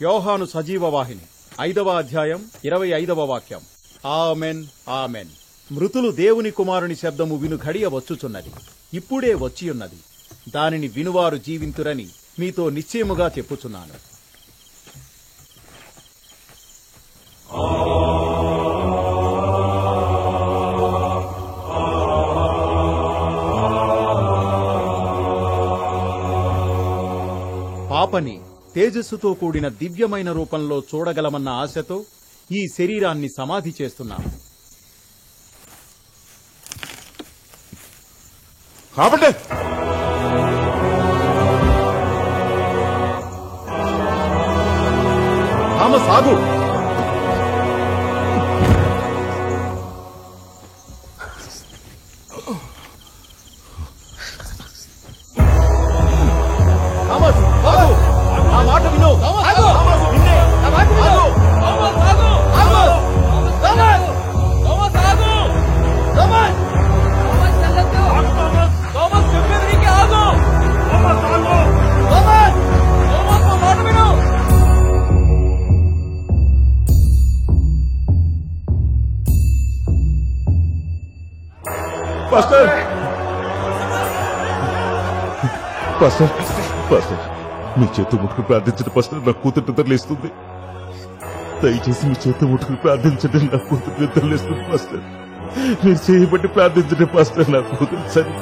యోహాను సజీవ వాహిని 5వ అధ్యాయం 25వ వాక్యం. Amen amen. మృతులు దేవుని కుమారుని శబ్దము విను ఘడియ వచ్చుచున్నది, ఇప్పుడే వచ్చియున్నది. దానిని వినువారు జీవింతురని మీతో నిశ్చయముగా చెప్పుచున్నాను. పాపని తేజస్సుతో కూడిన దివ్యమైన రూపంలో చూడగలమన్న ఆశతో ఈ శరీరాన్ని సమాధి చేస్తున్నాము. కాబట్టి సాగు మీ చేతి ముట్టుకు ప్రార్థించడం పాస్టర్, నా కూతురు నిద్రలేస్తుంది. దయచేసి మీ చేతి ముట్టుకు ప్రార్థించడం, నా కూతురు నిద్రలేస్తుంది పాస్టర్. మీరు చేయబట్టి ప్రార్థించడం పాస్టర్, నా కూతురు సరే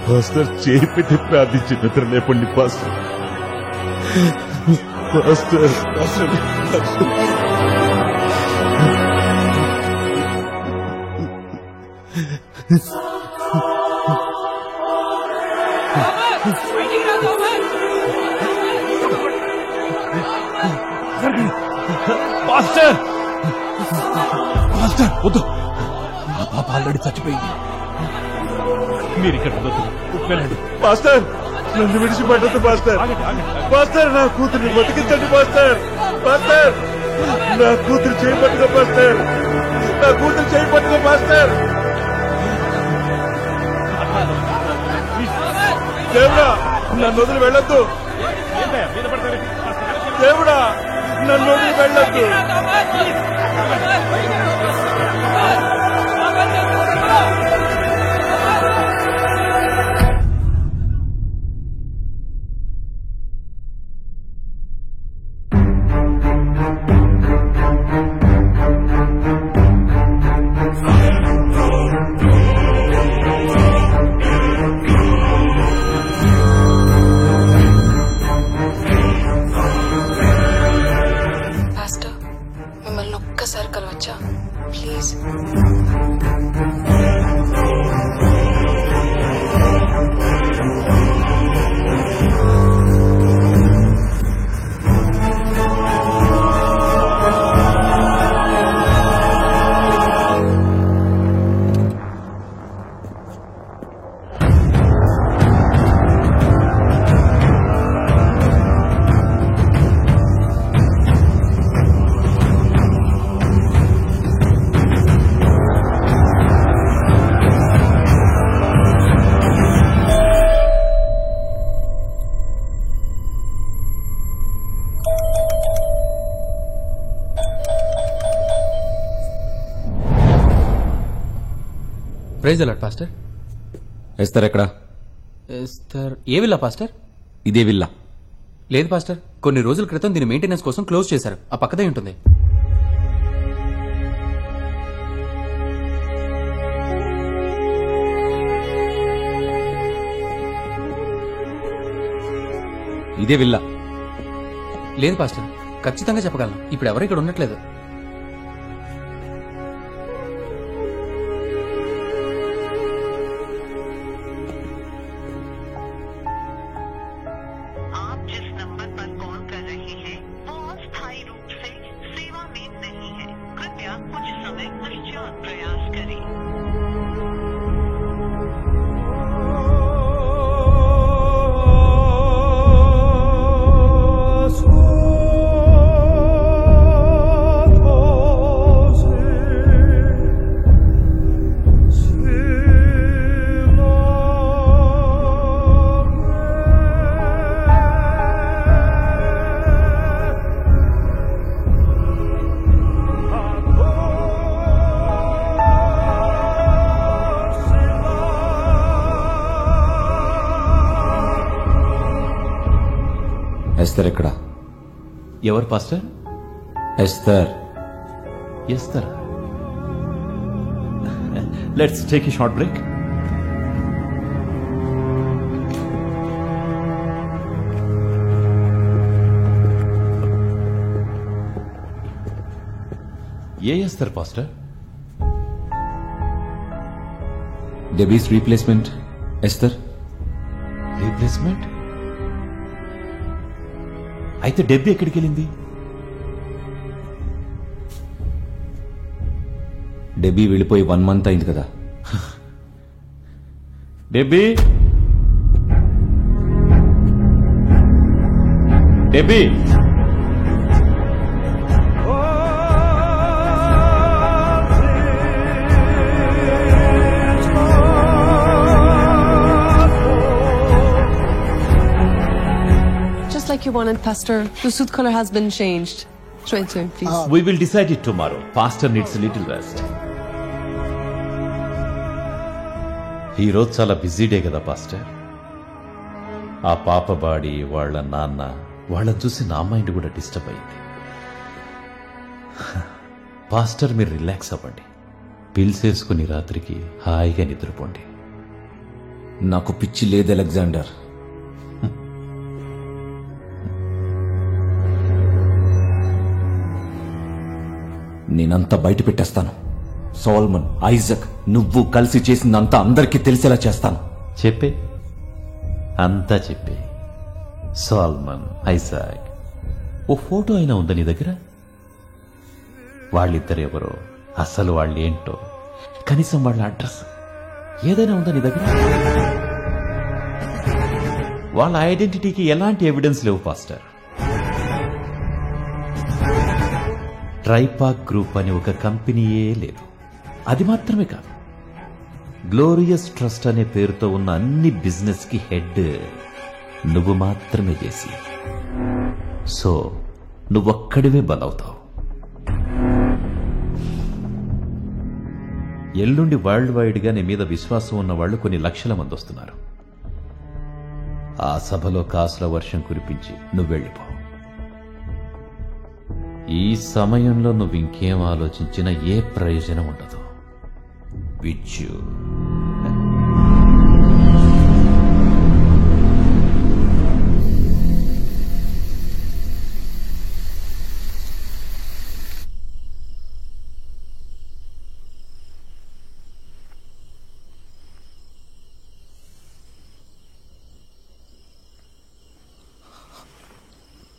పాస్టర్. చేపెట్టి ప్రార్థించి నిద్ర లేపండి పాస్టర్. పాస్టర్ పాస్టర్ పాస్టర్ వద్దు, ఆ పాప ఆల్రెడీ చచ్చిపోయింది. మీరు ఇక్కడ వెళ్ళండి. పాస్టర్ నన్ను విడిచిపెట్టద్దు పాస్టర్. పాస్టర్ నా కూతురిని బతికించండి పాస్టర్. పాస్టర్ నా కూతురు చేయబట్టుకో పాస్టర్. నా కూతురు చేయబట్టుకో పాస్టర్. దేవుడా నన్ను వదిలి వెళ్ళొద్దు. దేవుడా నన్ను వదిలి వెళ్ళొద్దు. Praise allot pastor. ఎస్తర్ ఎక్కడా? ఎస్తర్ ఏ విల్లా పాస్టర్? ఇదే విల్లా. లేదు పాస్టర్, కొన్ని రోజుల క్రితం దీని మెయింటెనెన్స్ కోసం క్లోజ్ చేశారు. ఆ పక్కదే ఉంటుంది. ఇదే విల్లా. లేదు పాస్టర్, ఖచ్చితంగా చెప్పగలను. ఇప్పుడు ఎవరు ఇక్కడ ఉండట్లేదు. ఎస్తర్ ఎక్కడా? ఎవరు pastor? Esther. Esther. Let's take a short break. ఏ Esther pastor? Debbie's replacement Esther. Replacement? అయితే డెబ్బీ ఎక్కడికి వెళ్ళింది? డెబీ వెళ్ళిపోయి 1 month అయింది కదా. డెబ్బీ, డెబ్బీ, Just like you wanted, Pastor. The suit color has been changed. Show it to him, please. we will decide it tomorrow. Pastor needs a little rest. ఈ రోజు చాలా busy day కదా pastor. ఆ పాప body, వాళ్ళ నాన్న, వాళ్ళని చూసి నా మైండ్ కూడా డిస్టర్బ్ అయింది. పాస్టర్ మీరు రిలాక్స్ అవ్వండి. పిల్స్ వేసుకుని రాత్రికి హాయిగా నిద్రపోండి. నాకు పిచ్చి లేదు అలెగ్జాండర్. నేనంతా బయట పెట్టేస్తాను. సోల్మన్, ఐజక్, నువ్వు కలిసి చేసిందంతా అందరికీ తెలిసేలా చేస్తాను. చెప్పే, అంతా చెప్పే. సాల్మన్, ఐజాక్, ఓ ఫోటో అయినా ఉందా నీ దగ్గర? వాళ్ళిద్దరు ఎవరో, అసలు వాళ్ళు ఏంటో, కనీసం వాళ్ళ అడ్రస్ ఏదైనా ఉందా నీ దగ్గర? వాళ్ళ ఐడెంటిటీకి ఎలాంటి ఎవిడెన్స్ లేవు పాస్టర్. ట్రైపాక్ గ్రూప్ అని ఒక కంపెనీయే లేదు. అది మాత్రమే కాదు, గ్లోరియస్ ట్రస్ట్ అనే పేరుతో ఉన్న అన్ని బిజినెస్ కి హెడ్ నువ్వు మాత్రమే చేసి, సో నువ్వొక్కడివే బలవుతావు. ఎల్లుండి వరల్డ్ వైడ్ గా నీ మీద విశ్వాసం ఉన్న వాళ్ళు కొన్ని లక్షల మంది వస్తున్నారు. ఆ సభలో కాసుల వర్షం కురిపించి నువ్వు వెళ్ళిపో. ఈ సమయంలో నువ్వు ఇంకేం ఆలోచించినా ఏ ప్రయోజనం ఉండదు. విచ్చు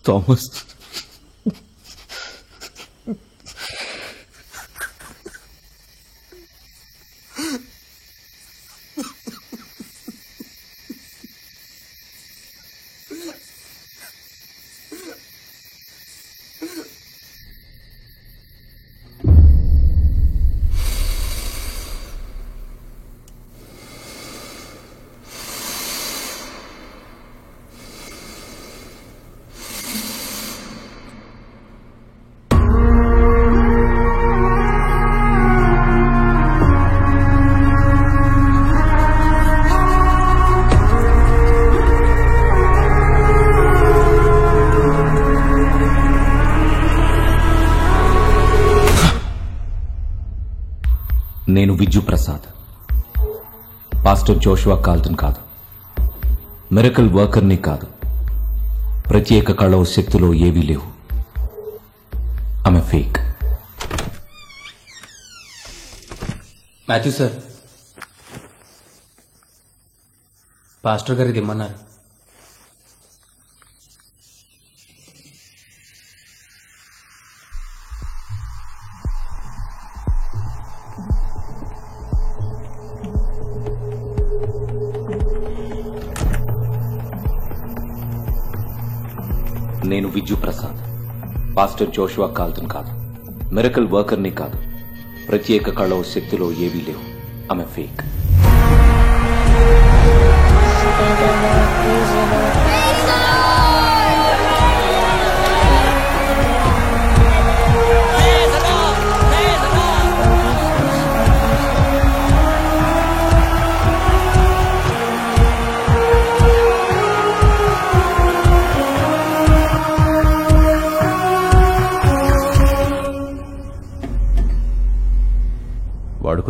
థామస్, నేను Vijju Prasad, pastor Joshua Carlton కాదు, మిరకల్ వర్కర్ని కాదు, ప్రత్యేక కళ శక్తిలో ఏవీ లేవు. ఆమె ఫేక్. మాథ్యూ సార్, పాస్టర్ గారు దిమ్మన్నారు. నేను Vijju Prasad, pastor Joshua Carlton కాదు, మిరకల్ వర్కర్ని కాదు, ప్రత్యేక కళ శక్తిలో ఏవీ లేవు. ఆమె ఫేక్.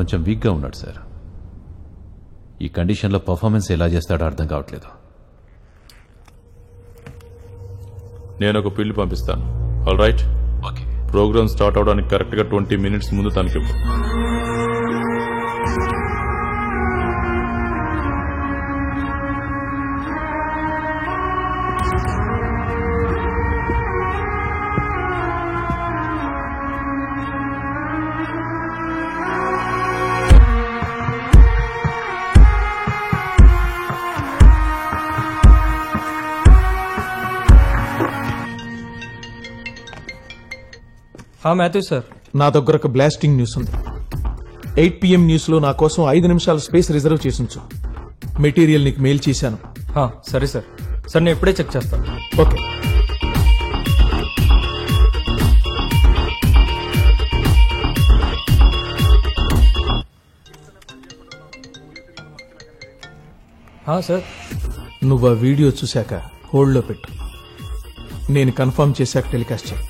కొంచెం వీక్గా ఉన్నాడు సార్. ఈ కండిషన్లో పర్ఫార్మెన్స్ ఎలా చేస్తాడో అర్థం కావట్లేదు. నేను ఒక పిల్లి పంపిస్తాను. All right, okay. Programme start అవడానికి కరెక్ట్గా 20 minutes ముందు తనకి ఇవ్వు. మాథ్యూ సార్, నా దగ్గర ఒక బ్లాస్టింగ్ న్యూస్ ఉంది. 8 PM న్యూస్లో నా కోసం 5 నిమిషాల స్పేస్ రిజర్వ్ చేసుంచు. మెటీరియల్ నీకు మెయిల్ చేశాను. సరే సార్. సార్ నేను ఇప్పుడే చెక్ చేస్తాను. ఓకే. సార్, నువ్వు ఆ వీడియో చూశాక హోల్డ్లో పెట్టు. నేను కన్ఫర్మ్ చేశాక టెలికాస్ట్ చేయి.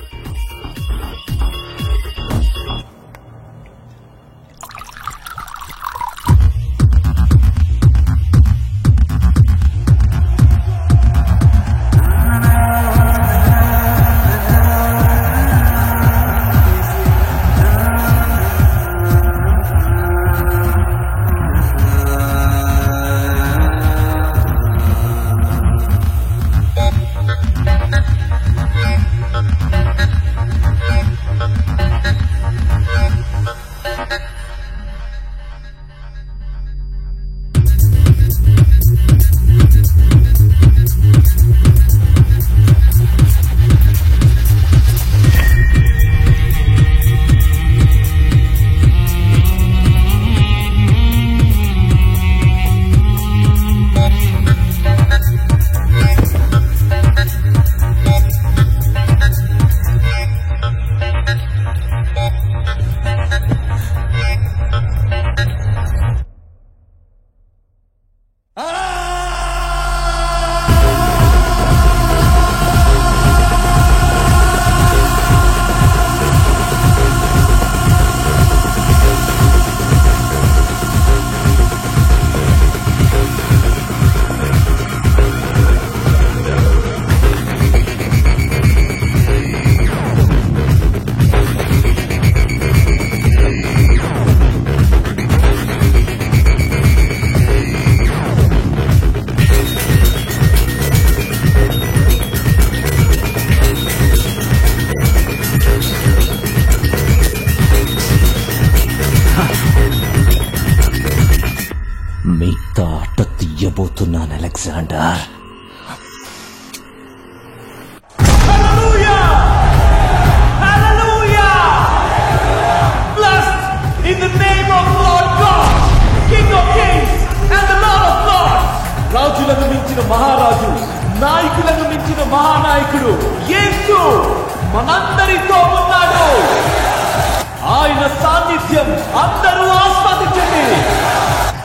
మిగతా ఆట తీయబోతున్నాను అలెగ్జాండర్. రాజులను మించిన మహారాజు, నాయకులను మించిన మహానాయకుడు యేసు మనందరితో ఉన్నాడు. ఆయన సాన్నిధ్యం అందరూ ఆస్వాదించండి.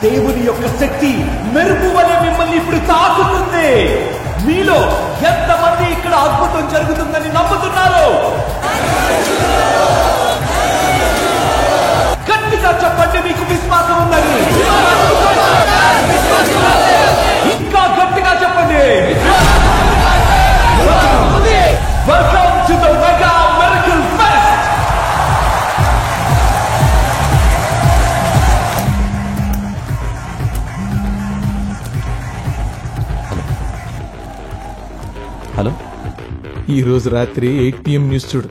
దేవుని యొక్క శక్తి మెరుపు వలె మిమ్మల్ని ఇప్పుడు తాకుతుంది. మీలో ఎంతమంది ఇక్కడ అద్భుతం జరుగుతుందని నమ్ముతున్నారు? గట్టిగా చెప్పండి, మీకు విశ్వాసం ఉందని. ఇంకా గట్టిగా చెప్పండి. Welcome to the mega miracle pest. Hello, ఈ రోజు రాత్రి 8 PM న్యూస్ చూడు.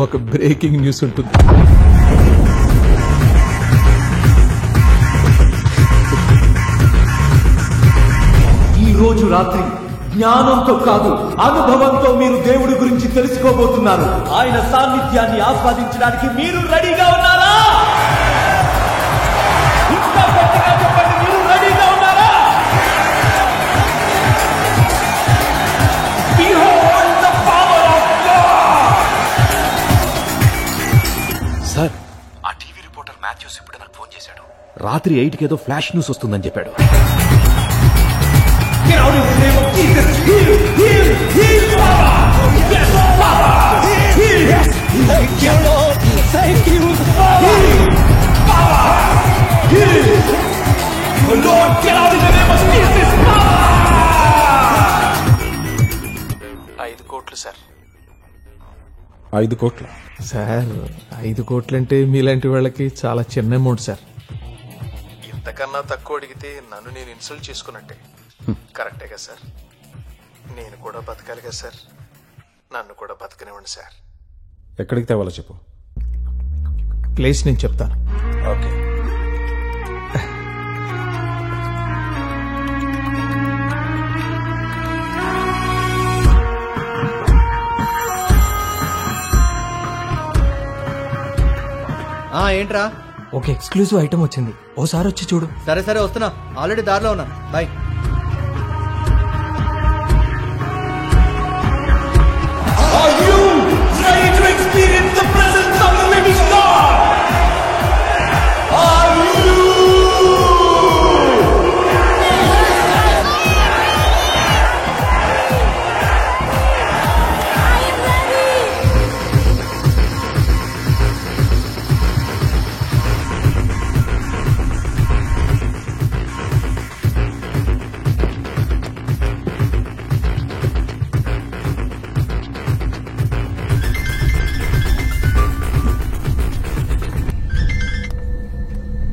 ఒక బ్రేకింగ్ న్యూస్ ఉంటుంది. ఈ రోజు రాత్రి జ్ఞానంతో కాదు, అనుభవంతో మీరు దేవుడి గురించి తెలుసుకోబోతున్నారు. ఆయన సాన్నిధ్యాన్ని ఆస్వాదించడానికి మీరు రెడీగా ఉన్నారా? ఇంకా గట్టిగా చెప్పండి, మీరు రెడీగా ఉన్నారా? Behold the power of God. Sir, ఆ టీవీ రిపోర్టర్ మాథ్యూస్ ఇప్పుడు నాకు ఫోన్ చేశాడు. రాత్రి 8కి ఏదో ఫ్లాష్ న్యూస్ వస్తుందని చెప్పాడు. Get out in the name of Jesus. Heal, heal, heal, Father. Yes, Father. Heal. Thank you, Lord. Thank you, Father. Heal, Father. 5 కోట్లు. Sir 5 కోట్లంటే మీలాంటి వాళ్ళకి చాలా చిన్న అమౌంట్ సార్. ఇంతకన్నా తక్కువ అడిగితే నన్ను నేను ఇన్సల్ట్ చేసుకున్నట్టే. కరెక్టే కదా సార్? నేను కూడా బతకాలి కదా సార్? నన్ను కూడా బతకనివ్వండి సార్. ఎక్కడికి తేవాలో చెప్పు. ప్లేస్ నేను చెప్తాను. ఓకే. ఏంట్రా? ఒక ఎక్స్క్లూజివ్ ఐటమ్ వచ్చింది, ఓసారి వచ్చి చూడు. సరే సరే వస్తున్నా, ఆల్రెడీ దారిలో ఉన్నా. బాయ్.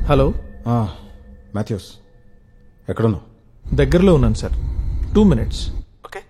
హలో, మాథ్యూస్ ఎక్కడున్నావు? దగ్గరలో ఉన్నాను sir. 2 minutes. Okay.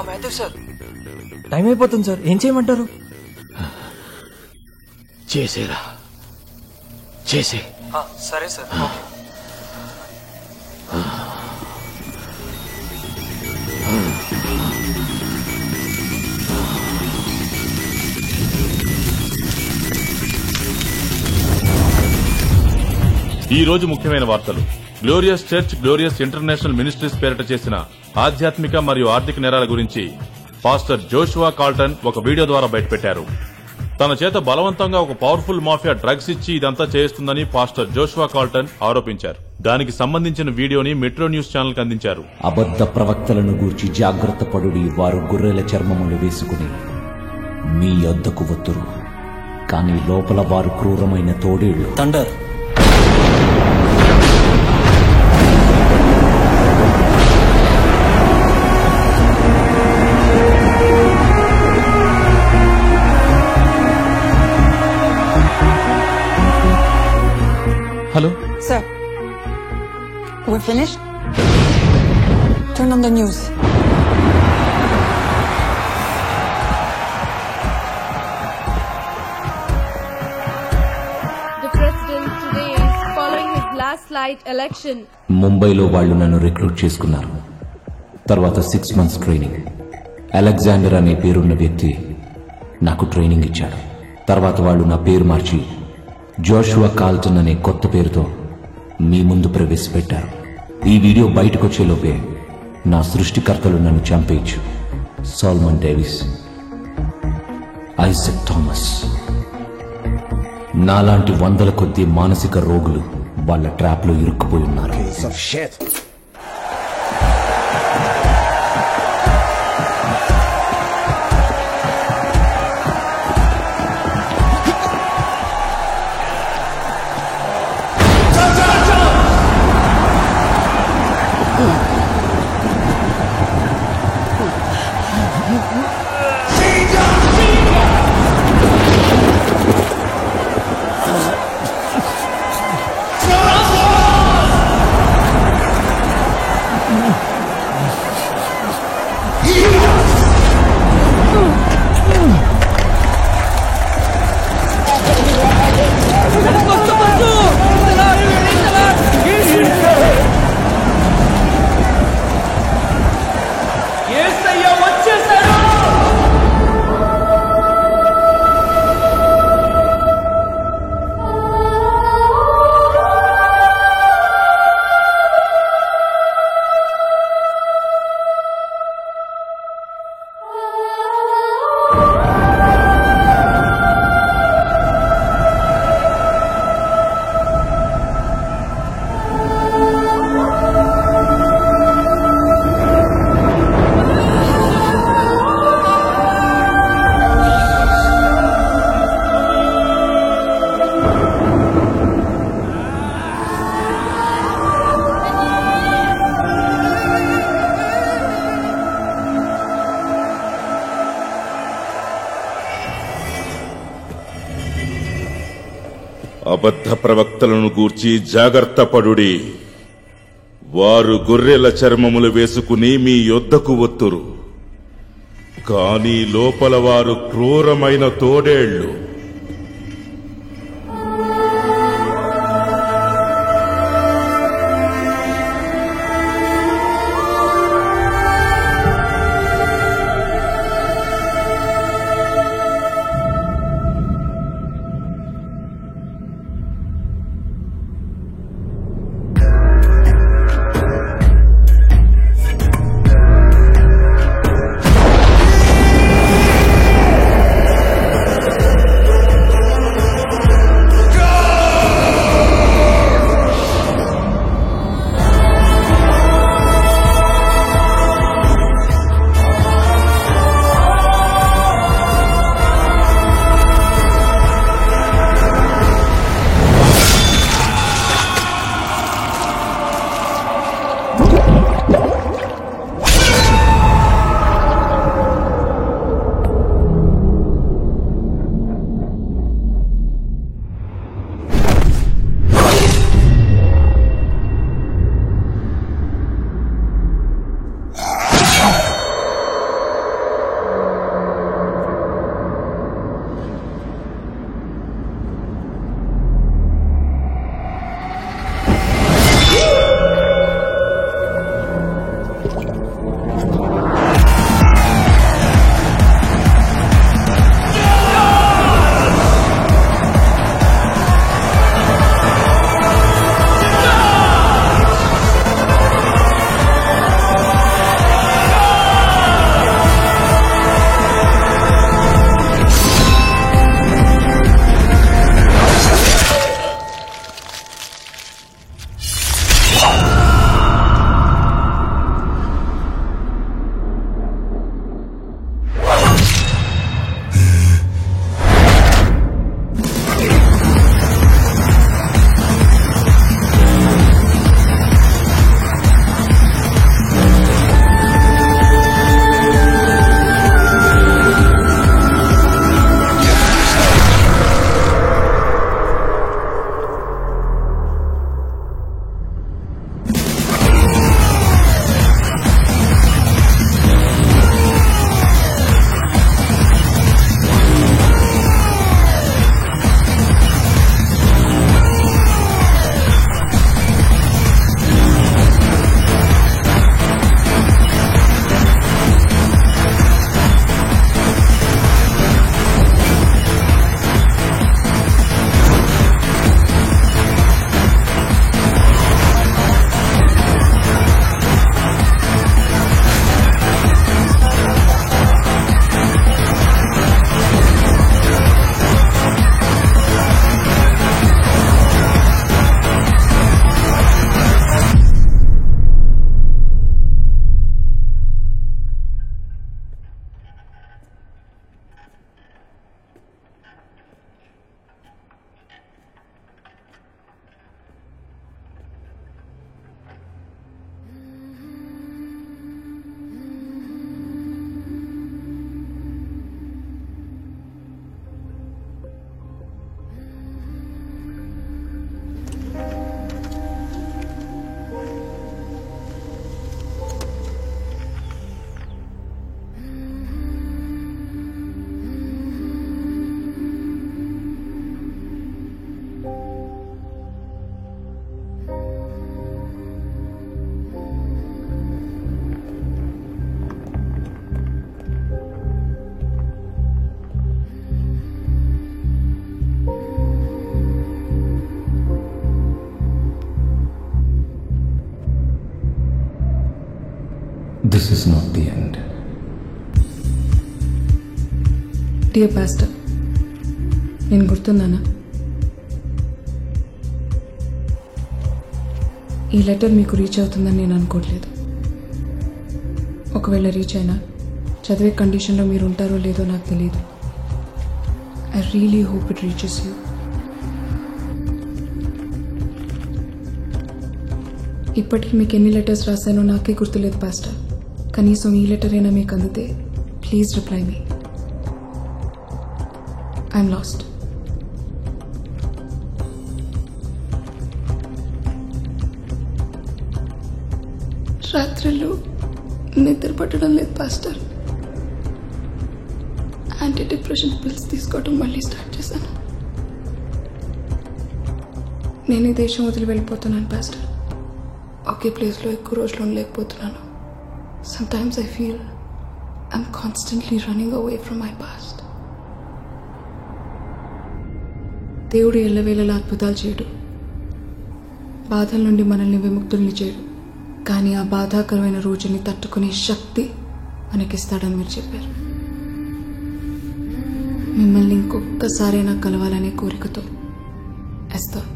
Matthew sir, time అయిపోతుంది సార్, ఏం చేయమంటారు? చేసేరా, చేసే. సరే సార్. ఈ రోజు ముఖ్యమైన వార్తలు. Glorious church, glorious international ministries పేరిట చేసిన ఆధ్యాత్మిక మరియు ఆర్థిక నేరాల గురించి పాస్టర్ జోషువా కాల్టన్ ఒక వీడియో ద్వారా బయటపెట్టారు. తన చేత బలవంతంగా ఒక పవర్ఫుల్ మాఫియా డ్రగ్స్ ఇచ్చి ఇదంతా చేస్తుందని పాస్టర్ జోషువా కాల్టన్ ఆరోపించారు. దానికి సంబంధించిన వీడియోని మెట్రో న్యూస్ ఛానల్ కి అందించారు. అబద్ధ ప్రవక్తలను గూర్చి జాగ్రత్త పడుడి, వారు గొర్రెల చర్మములు వేసుకుని మీ యొద్దకు వత్తురు, కానీ లోపల వారు క్రూరమైన తోడేళ్లు. Thunder. Hello Sir, we're finished? Turn on the news. The president today is following his last light election. ముంబైలో వాళ్ళు నన్ను రిక్రూట్ చేసుకున్నారు. తర్వాత 6 months ట్రైనింగ్. అలెగ్జాండర్ అనే పేరున్న వ్యక్తి నాకు ట్రైనింగ్ ఇచ్చాడు. తర్వాత వాళ్ళు నా పేరు మార్చి జోషువా కాల్టన్ అనే కొత్త పేరుతో మీ ముందు ప్రవేశపెట్టారు. ఈ వీడియో బయటకొచ్చేలోపే నా సృష్టికర్తలు నన్ను చంపేయచ్చు. సాల్మన్ డేవిస్, ఐజక్ థామస్, నాలాంటి వందల కొద్ది మానసిక రోగులు వాళ్ళ ట్రాప్లో ఇరుక్కుపోయి ఉన్నారు. ప్రవక్తలను గూర్చి జాగ్రత్త పడుడి. వారు గొర్రెల చర్మములు వేసుకుని మీ యొద్దకు వత్తురు, కాని లోపల వారు క్రూరమైన తోడేళ్లు. This is not the end. Dear Pastor, నేను గుర్తున్నానా? ఈ లెటర్ మీకు రీచ్ అవుతుందని నేను అనుకోవట్లేదు. ఒకవేళ రీచ్ అయినా చదివే కండిషన్లో మీరు ఉంటారో లేదో నాకు తెలియదు. I really hope it reaches you. ఇప్పటికి మీకు ఎన్ని లెటర్స్ రాశానో నాకే గుర్తులేదు పాస్టర్. కనీసం ఈ లెటర్ అయినా మీకు అందితే please reply me. I'm lost. రాత్రిళ్ళు నిద్ర పట్టడం లేదు పాస్టర్. యాంటీ డిప్రెషన్ పిల్స్ తీసుకోవడం మళ్ళీ స్టార్ట్ చేశాను. నేను ఈ దేశం వదిలి వెళ్ళిపోతున్నాను పాస్టర్. ఒకే ప్లేస్లో ఎక్కువ రోజులు ఉండలేకపోతున్నాను. Sometimes I feel I'm constantly running away from my past. దేవుడు ఎల్లవేళలా అద్భుతాలు చేయడు, బాధల నుండి మనల్ని విముక్తుల్ని చేయడు. కానీ ఆ బాధాకరమైన రోజుని తట్టుకునే శక్తి మనకిస్తాడని మీరు చెప్పారు. మిమ్మల్ని ఇంకొక్కసారైనా కలవాలనే కోరికతో ఎస్తర్.